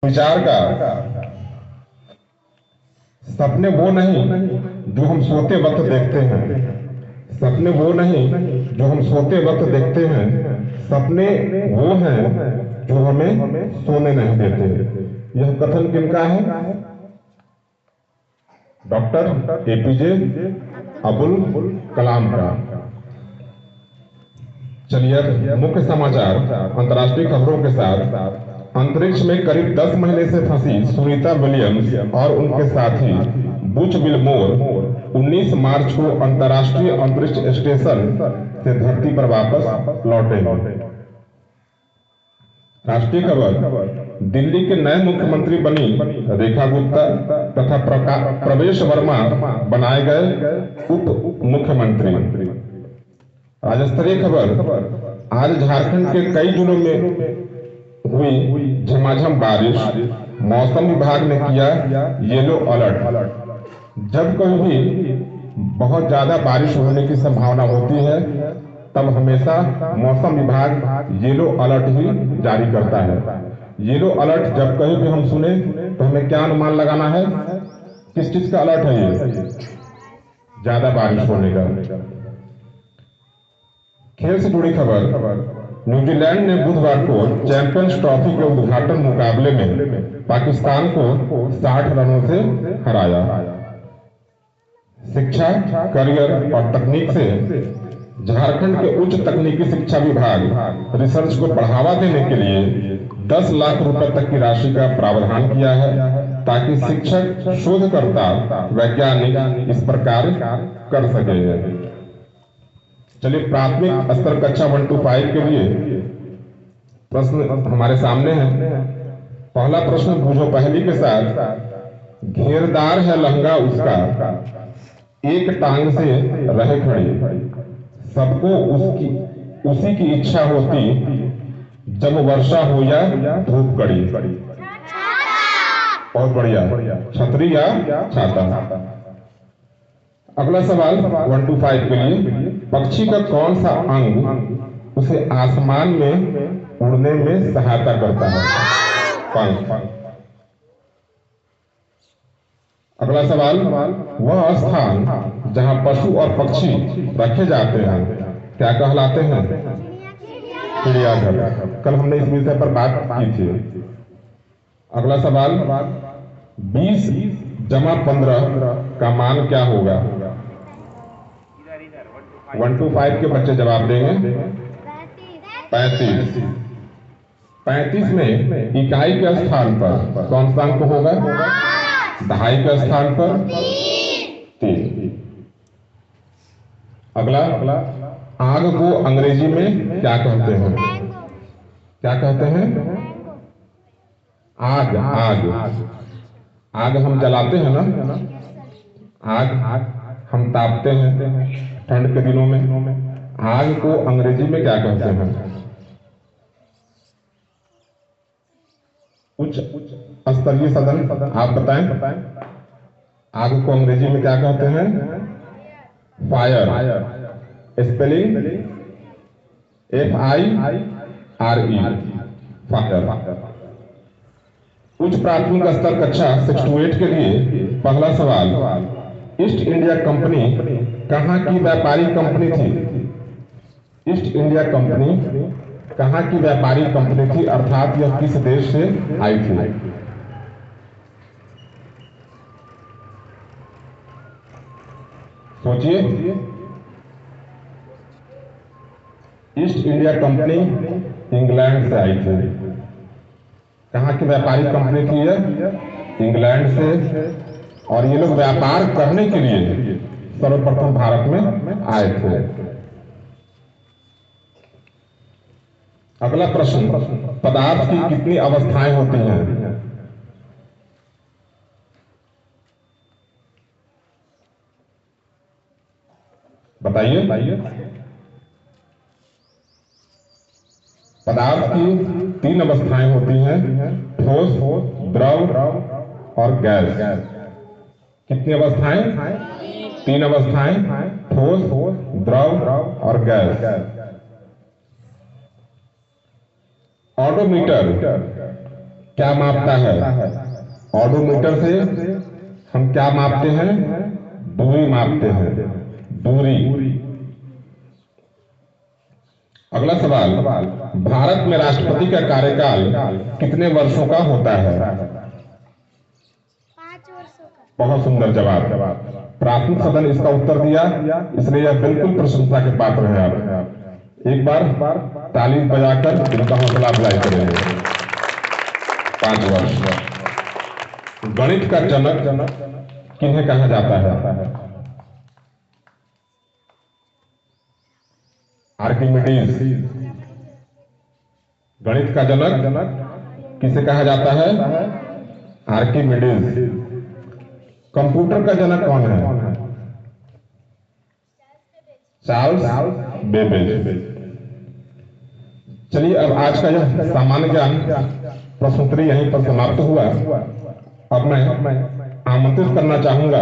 विचार का सपने वो नहीं जो हम सोते वक्त देखते हैं। सपने वो नहीं जो हम सोते वक्त देखते हैं। सपने वो हैं जो हमें सोने नहीं देते। यह कथन किनका है? डॉक्टर एपीजे अब्दुल कलाम का। चलिए मुख्य समाचार अंतर्राष्ट्रीय खबरों के साथ। अंतरिक्ष में करीब 10 महीने से फंसी सुनीता विलियम्स और उनके साथी बुच विलमोर 19 मार्च को अंतर्राष्ट्रीय अंतरिक्ष स्टेशन से धरती पर वापस लौटे। राष्ट्रीय खबर। दिल्ली के नए मुख्यमंत्री बनी रेखा गुप्ता तथा प्रवेश वर्मा बनाए गए उप मुख्यमंत्री। राज्य स्तरीय खबर। आज झारखंड के कई जिलों में हुई झमाझम बारिश। मौसम विभाग ने किया येलो अलर्ट। जब कभी भी बहुत ज्यादा बारिश होने की संभावना होती है तब हमेशा मौसम विभाग येलो अलर्ट ही जारी करता है। येलो अलर्ट जब कहीं भी हम सुने तो हमें क्या अनुमान लगाना है? किस चीज का अलर्ट है ये? ज्यादा बारिश होने का। खेल से जुड़ी खबर। न्यूजीलैंड ने बुधवार को चैंपियंस ट्रॉफी के उद्घाटन मुकाबले में पाकिस्तान को 60 रनों से हराया। शिक्षा, करियर और तकनीक से झारखंड के उच्च तकनीकी शिक्षा विभाग रिसर्च को बढ़ावा देने के लिए 10 लाख रुपए तक की राशि का प्रावधान किया है ताकि शिक्षक, शोधकर्ता, वैज्ञानिक इस पर कार्य कर सके। चलिए प्राथमिक स्तर कक्षा 1 to 5 के लिए प्रश्न हमारे सामने है। पहला प्रश्न बूझो पहली के साथ। घेरदार है लहंगा उसका, एक टांग से रहे खड़ी, सबको उसी की इच्छा होती, जब वर्षा हो या धूप कड़ी। बहुत बढ़िया। छतरी या छाता। अगला सवाल 1 to 5 के लिए। पक्षी का कौन सा अंग उसे आसमान में उड़ने में सहायता करता है? पंख। अगला सवाल। वह स्थान जहां पशु और पक्षी रखे जाते हैं क्या कहलाते हैं? चिड़ियाघर। कल हमने इस विषय पर बात की थी। अगला सवाल। 20 जमा 15 का मान क्या होगा? 1 to 5 के बच्चे जवाब देंगे। 35। 35 में इकाई के स्थान पर कौन सा अंक होगा? दहाई के स्थान पर 3। अगला। आग को अंग्रेजी में क्या कहते हैं? क्या कहते हैं? आग। आग हम जलाते हैं ना। आग हम तापते हैं ठंड के दिनों में। आग को अंग्रेजी में क्या कहते हैं? उच्च स्तरीय सदन आप बताएं। आग को अंग्रेजी में क्या कहते हैं? फायर। Spelling FIRE। फायर। उच्च प्राथमिक स्तर कक्षा 6 to 8 के लिए पहला सवाल। ईस्ट इंडिया कंपनी कहाँ की व्यापारिक कंपनी थी? ईस्ट इंडिया कंपनी कहाँ की व्यापारिक कंपनी थी अर्थात यह किस देश से आई थी? सोचिए। ईस्ट इंडिया कंपनी इंग्लैंड से आई थी। कहाँ की व्यापारिक कंपनी थी यह? इंग्लैंड से। और ये लोग व्यापार करने के लिए सर्वप्रथम भारत में आए थे। अगला प्रश्न। पदार्थ की कितनी अवस्थाएं होती हैं? बताइए। पदार्थ की 3 अवस्थाएं होती हैं, ठोस, द्रव और गैस। कितनी अवस्थाएं? 3 अवस्थाएं, ठोस, द्रव और गैस। ऑडोमीटर क्या मापता है? ऑडोमीटर से हम क्या मापते हैं? दूरी मापते हैं, दूरी। अगला सवाल, भारत में राष्ट्रपति का कार्यकाल कितने वर्षों का होता है? 5 वर्षों का। बहुत सुंदर जवाब। प्राथमिक सदन इसका उत्तर दिया, इसलिए यह बिल्कुल प्रशंसा के पात्र है। आप एक बार ताली बजाकर इनका हौसला अफजाई करेंगे। 5 वर्ष। गणित का जनक किन्हें कहा जाता है? आर्किमिडीज। गणित का जनक किसे कहा जाता है? आर्किमिडीज। कंप्यूटर का जनक कौन है? Charles Babbage. चलिए, अब आज का यह सामान्य ज्ञान प्रश्नोत्तरी यहीं पर समाप्त हुआ। अब मैं आमंत्रित करना चाहूंगा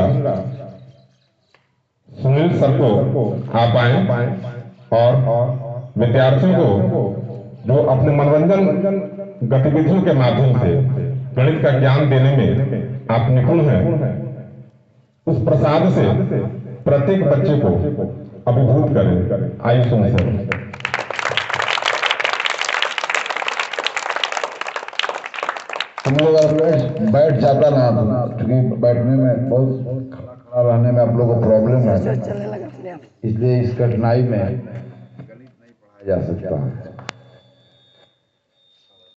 सुनील सर को आप आए और विद्यार्थियों को जो अपने मनोरंजन गतिविधियों के माध्यम से गणित का ज्ञान देने में आप निपुण हैं, उस प्रसाद से प्रत्येक बच्चे को अभिभूत करें। आइए सुनिए सर। हम लोग अगर बैठ जाता ना, क्योंकि बैठने में बहुत खड़ा रहने में आप लोगों को प्रॉब्लम है, इसलिए इस कठिनाई में गणित नहीं पढ़ाया जा सकता है।